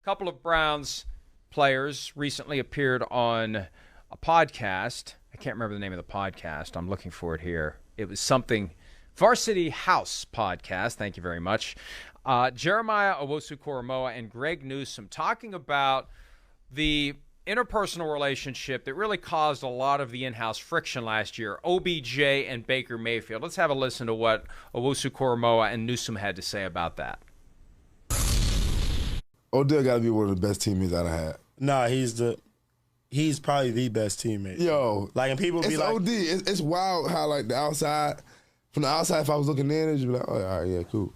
couple of Browns players recently appeared on a podcast. I can't remember the name of the podcast. I'm looking for it here. It was something Varsity House podcast. Thank you very much. Jeremiah Owusu-Koramoah and Greg Newsome talking about the interpersonal relationship that really caused a lot of the in-house friction last year, OBJ and Baker Mayfield. Let's have a listen to what Owusu-Koramoah and Newsome had to say about that. Odell got to be one of the best teammates I've had. Nah, he's probably the best teammate. Yo, like, and people be it's like, OD. It's wild how like the outside, from the outside, if I was looking in, it'd be like, oh, all right, yeah, cool.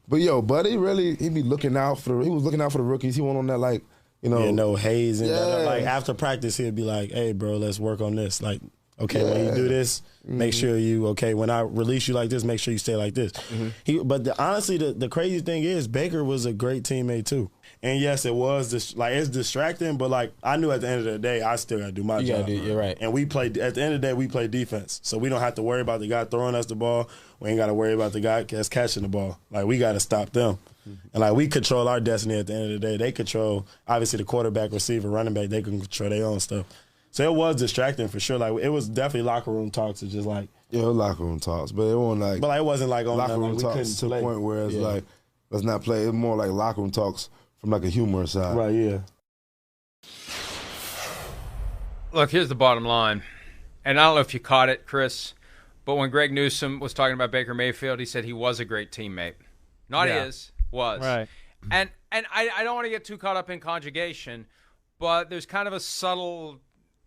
But yo, buddy, he be looking out for he was looking out for the rookies. He went on that like, you know, no haze and yeah. like after practice he'd be like, hey bro, let's work on this. Like, okay, when you do this, make sure when I release you like this, make sure you stay like this. Honestly, the crazy thing is Baker was a great teammate too. And yes, it was it's distracting, but like I knew at the end of the day, I still gotta do my job. You're right. And at the end of the day, we play defense, so we don't have to worry about the guy throwing us the ball. We ain't got to worry about the guy that's catching the ball. Like, we got to stop them. And like, we control our destiny at the end of the day. They control obviously the quarterback, receiver, running back. They can control their own stuff. So it was distracting for sure. Like, it was definitely locker room talks. It's just like, yeah, it was locker room talks, but it wasn't like, it wasn't like on locker room we talks to the point where it's Yeah. like, let's not play. It's more like locker room talks from like a humorous side. Right, yeah. Look, here's the bottom line. And I don't know if you caught it, Chris, but when Greg Newsome was talking about Baker Mayfield, he said he was a great teammate. Not is, was. Right. And I don't want to get too caught up in conjugation, but there's kind of a subtle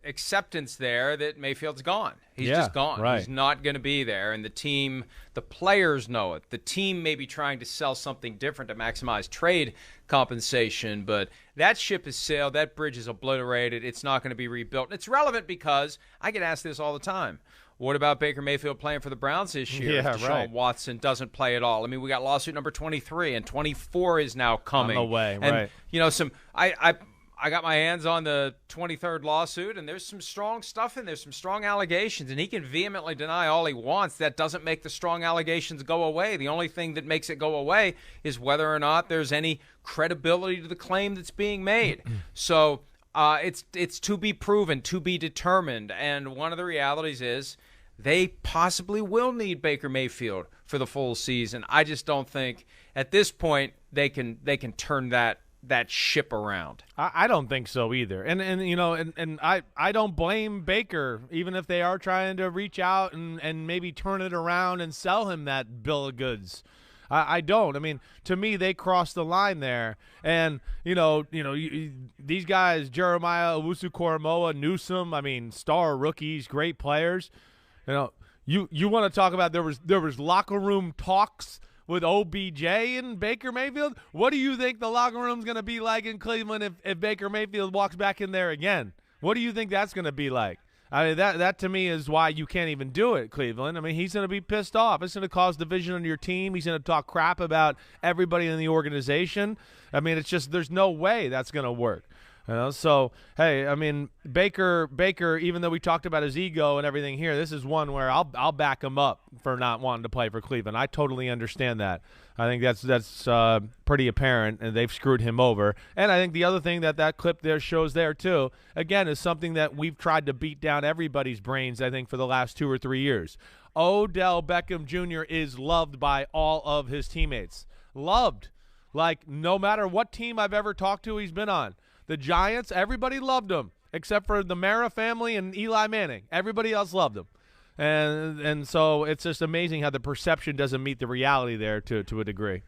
acceptance there that Mayfield's gone. He's just gone. Right. He's not going to be there. And the players know it. The team may be trying to sell something different to maximize trade compensation, but that ship has sailed. That bridge is obliterated. It's not going to be rebuilt. And it's relevant because I get asked this all the time. What about Baker Mayfield playing for the Browns this year? Yeah, if Deshaun right. Watson doesn't play at all. I mean, we got lawsuit number 23, and 24 is now coming. On the way, and, right. You know, I got my hands on the 23rd lawsuit, and there's some strong stuff in there, some strong allegations, and he can vehemently deny all he wants. That doesn't make the strong allegations go away. The only thing that makes it go away is whether or not there's any credibility to the claim that's being made. So it's to be proven, to be determined, and one of the realities is they possibly will need Baker Mayfield for the full season. I just don't think at this point they can turn that ship around. I don't think so either. And you know, and I don't blame Baker, even if they are trying to reach out and maybe turn it around and sell him that bill of goods. I don't. I mean, to me, they crossed the line there. And, these guys, Jeremiah Owusu-Koramoah, Newsome, I mean, star rookies, great players. You want to talk about there was locker room talks with OBJ and Baker Mayfield? What do you think the locker room's going to be like in Cleveland if Baker Mayfield walks back in there again? What do you think that's going to be like? I mean, that to me is why you can't even do it, Cleveland. I mean, he's going to be pissed off. It's going to cause division on your team. He's going to talk crap about everybody in the organization. I mean, it's just there's no way that's going to work. So, hey, I mean, Baker, even though we talked about his ego and everything here, this is one where I'll back him up for not wanting to play for Cleveland. I totally understand that. I think that's pretty apparent, and they've screwed him over. And I think the other thing that clip there shows there, too, again, is something that we've tried to beat down everybody's brains, I think, for the last 2 or 3 years. Odell Beckham Jr. is loved by all of his teammates. Loved. Like, no matter what team I've ever talked to he's been on. The Giants, everybody loved him, except for the Mara family and Eli Manning. Everybody else loved him. And so it's just amazing how the perception doesn't meet the reality there to a degree.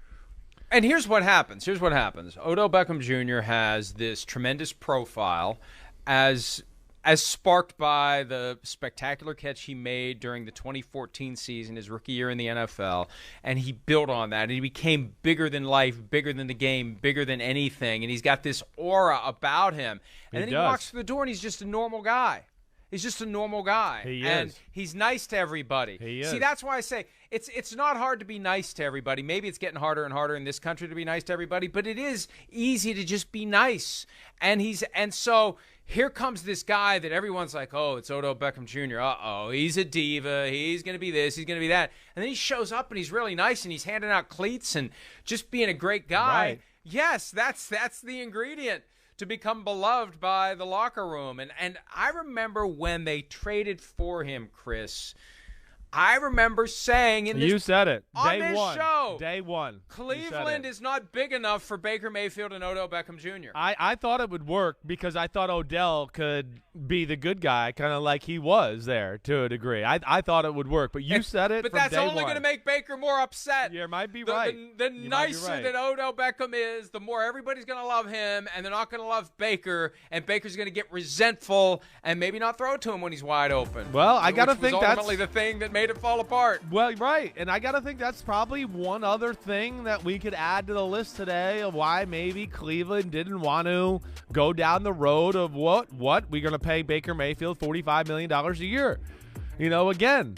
And here's what happens. Odell Beckham Jr. has this tremendous profile as sparked by the spectacular catch he made during the 2014 season, his rookie year in the NFL, and he built on that, and he became bigger than life, bigger than the game, bigger than anything, and he's got this aura about him. And then he walks through the door, and he's just a normal guy. He's just a normal guy. And he's nice to everybody. See, that's why I say it's not hard to be nice to everybody. Maybe it's getting harder and harder in this country to be nice to everybody, but it is easy to just be nice. And so here comes this guy that everyone's like, oh, it's Odell Beckham Jr. Uh-oh, he's a diva. He's going to be this. He's going to be that. And then he shows up, and he's really nice, and he's handing out cleats and just being a great guy. Right. Yes, that's the ingredient to become beloved by the locker room. And I remember when they traded for him, Chris. I remember saying in this, you said it on day this one. show, Day one. Cleveland is not big enough for Baker Mayfield and Odell Beckham Jr. I thought it would work because I thought Odell could be the good guy, kind of like he was there to a degree. I thought it would work, but you said it. But from that's day only one. going to make Baker more upset. You might be right. The You might be nicer right. that Odell Beckham is, the more everybody's going to love him, and they're not going to love Baker, and Baker's going to get resentful and maybe not throw it to him when he's wide open. Well, I got to which think was that's ultimately the thing that made it fall apart. Well, right, and I got to think that's probably one other thing that we could add to the list today of why maybe Cleveland didn't want to go down the road of what we're going to pay Baker Mayfield $45 million a year. You know, again,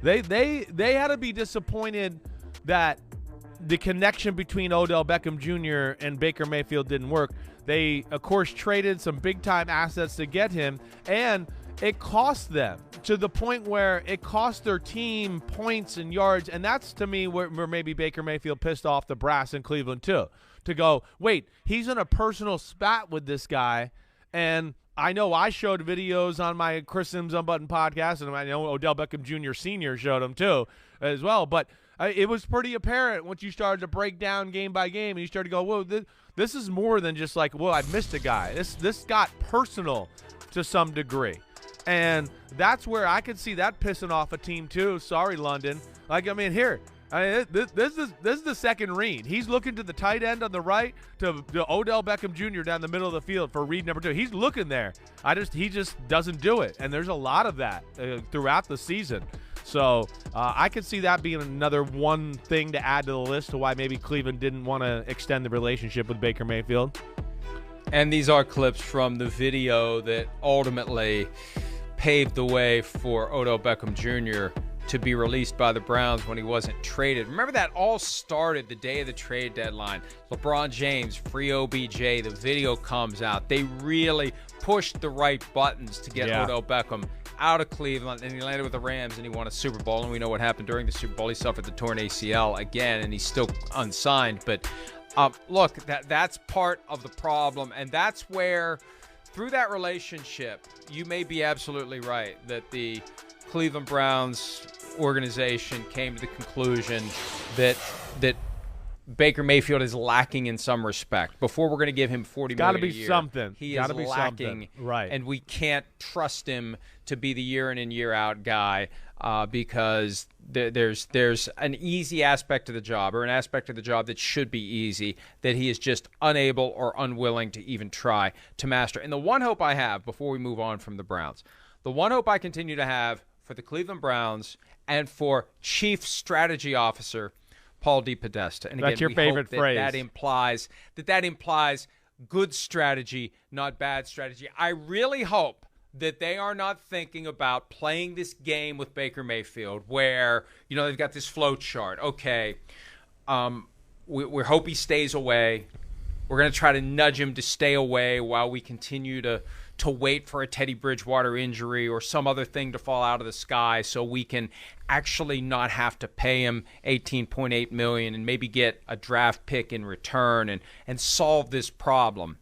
they had to be disappointed that the connection between Odell Beckham Jr. and Baker Mayfield didn't work. They, of course, traded some big-time assets to get him, and it cost them to the point where it cost their team points and yards, and that's, to me, where maybe Baker Mayfield pissed off the brass in Cleveland, too, to go, wait, he's in a personal spat with this guy, and I know I showed videos on my Chris Sims Unbuttoned podcast, and I know Odell Beckham Jr. Sr. showed them, too, as well, but it was pretty apparent once you started to break down game by game, and you started to go, whoa, this is more than just like, well, I missed a guy. This got personal to some degree. And that's where I could see that pissing off a team too. Sorry, London. Like, I mean, this is the second read. He's looking to the tight end on the right to Odell Beckham Jr. down the middle of the field for read number 2. He's looking there. He just doesn't do it. And there's a lot of that throughout the season. So I could see that being another one thing to add to the list to why maybe Cleveland didn't want to extend the relationship with Baker Mayfield. And these are clips from the video that ultimately paved the way for Odell Beckham Jr. to be released by the Browns when he wasn't traded. Remember, that all started the day of the trade deadline. LeBron James, free OBJ, the video comes out. They really pushed the right buttons to get Odell Beckham out of Cleveland, and he landed with the Rams, and he won a Super Bowl, and we know what happened during the Super Bowl. He suffered the torn ACL again, and he's still unsigned. But look, that's part of the problem, and that's where, through that relationship, you may be absolutely right that the Cleveland Browns organization came to the conclusion that Baker Mayfield is lacking in some respect. Before we're going to give him $40 million a year, something. He is lacking, right? And we can't trust him to be the year in and year out guy because there's an easy aspect to the job, or an aspect of the job that should be easy, that he is just unable or unwilling to even try to master. And the one hope I have, before we move on from the Browns, the one hope I continue to have for the Cleveland Browns and for Chief Strategy Officer Paul DePodesta. And again, that's your we favorite hope that phrase. That implies good strategy, not bad strategy. I really hope that they are not thinking about playing this game with Baker Mayfield where, they've got this flow chart. Okay, we hope he stays away. We're going to try to nudge him to stay away while we continue to wait for a Teddy Bridgewater injury or some other thing to fall out of the sky so we can actually not have to pay him $18.8 million and maybe get a draft pick in return and solve this problem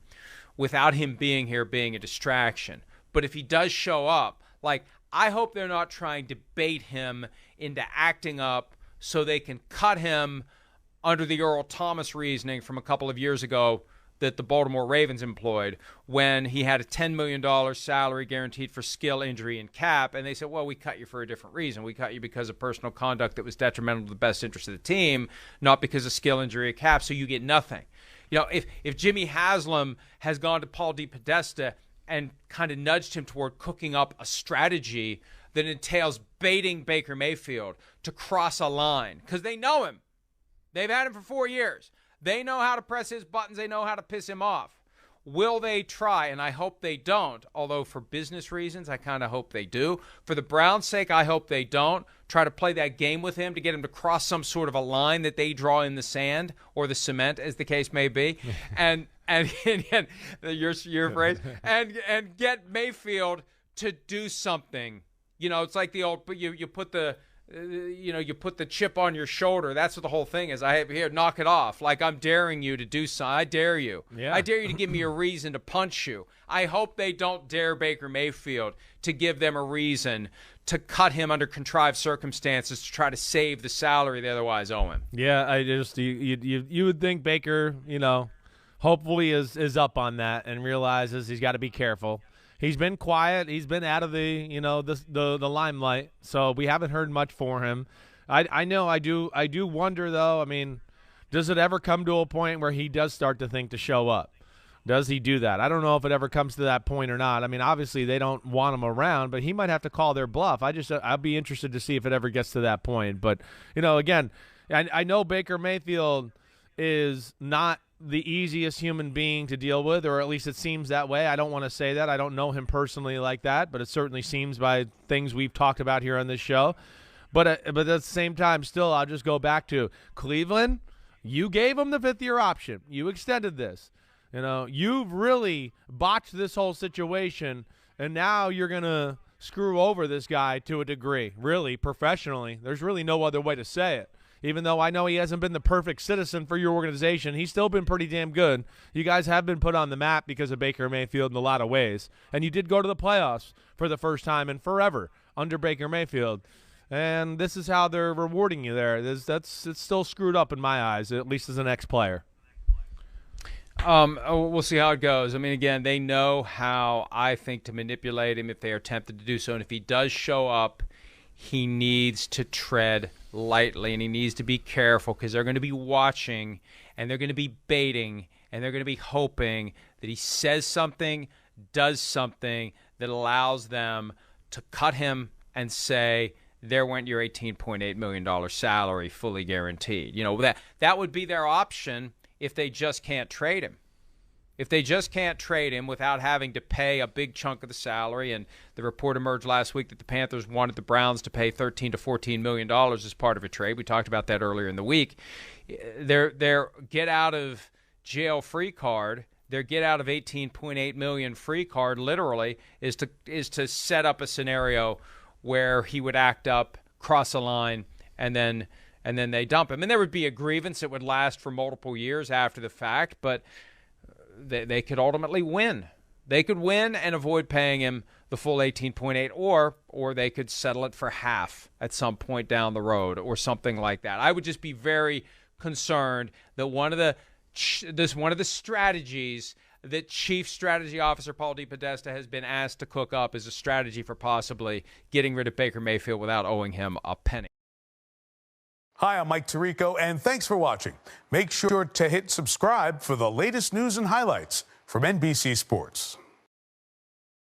without him being here being a distraction. But if he does show up, I hope they're not trying to bait him into acting up so they can cut him under the Earl Thomas reasoning from a couple of years ago that the Baltimore Ravens employed when he had a $10 million salary guaranteed for skill, injury, and cap. And they said, well, we cut you for a different reason. We cut you because of personal conduct that was detrimental to the best interest of the team, not because of skill, injury, or cap, so you get nothing. If Jimmy Haslam has gone to Paul DePodesta and kind of nudged him toward cooking up a strategy that entails baiting Baker Mayfield to cross a line, because they know him. They've had him for 4 years. They know how to press his buttons. They know how to piss him off. Will they try? And I hope they don't, although for business reasons, I kind of hope they do. For the Browns' sake, I hope they don't try to play that game with him to get him to cross some sort of a line that they draw in the sand or the cement, as the case may be, and your phrase, and get Mayfield to do something. It's like the old, you put the you put the chip on your shoulder. That's what the whole thing is. I have here, knock it off. Like I'm daring you to do something. I dare you. Yeah. I dare you to give me a reason to punch you. I hope they don't dare Baker Mayfield to give them a reason to cut him under contrived circumstances to try to save the salary they otherwise owe him. Yeah, I just you would think Baker, hopefully is up on that and realizes he's got to be careful. He's been quiet. He's been out of the the limelight, so we haven't heard much for him. I know I do wonder though. I mean, does it ever come to a point where he does start to think to show up? Does he do that? I don't know if it ever comes to that point or not. I mean, obviously they don't want him around, but he might have to call their bluff. I'd be interested to see if it ever gets to that point. But again, I know Baker Mayfield is not the easiest human being to deal with, or at least it seems that way. I don't want to say that. I don't know him personally like that, but it certainly seems by things we've talked about here on this show. But at the same time, still, I'll just go back to Cleveland. You gave him the fifth-year option. You extended this. You've really botched this whole situation, and now you're going to screw over this guy to a degree, really, professionally. There's really no other way to say it. Even though I know he hasn't been the perfect citizen for your organization, he's still been pretty damn good. You guys have been put on the map because of Baker Mayfield in a lot of ways. And you did go to the playoffs for the first time in forever under Baker Mayfield. And this is how they're rewarding you there. It's still screwed up in my eyes, at least as an ex-player. We'll see how it goes. I mean, again, they know how, I think, to manipulate him if they are tempted to do so. And if he does show up, he needs to tread lightly, and he needs to be careful because they're going to be watching, and they're going to be baiting, and they're going to be hoping that he says something, does something that allows them to cut him and say, there went your $18.8 million salary, fully guaranteed. That would be their option if they just can't trade him. If they just can't trade him without having to pay a big chunk of the salary, and the report emerged last week that the Panthers wanted the Browns to pay $13 to $14 million as part of a trade. We talked about that earlier in the week. Their get-out-of-jail-free card, their get-out-of-$18.8 million free card, literally, is to set up a scenario where he would act up, cross a line, and then they dump him. And there would be a grievance that would last for multiple years after the fact, but they could ultimately win. They could win and avoid paying him the full 18.8, or they could settle it for half at some point down the road or something like that. I would just be very concerned that one of the strategies that Chief Strategy Officer Paul DePodesta has been asked to cook up is a strategy for possibly getting rid of Baker Mayfield without owing him a penny. Hi, I'm Mike Tirico, and thanks for watching. Make sure to hit subscribe for the latest news and highlights from NBC Sports.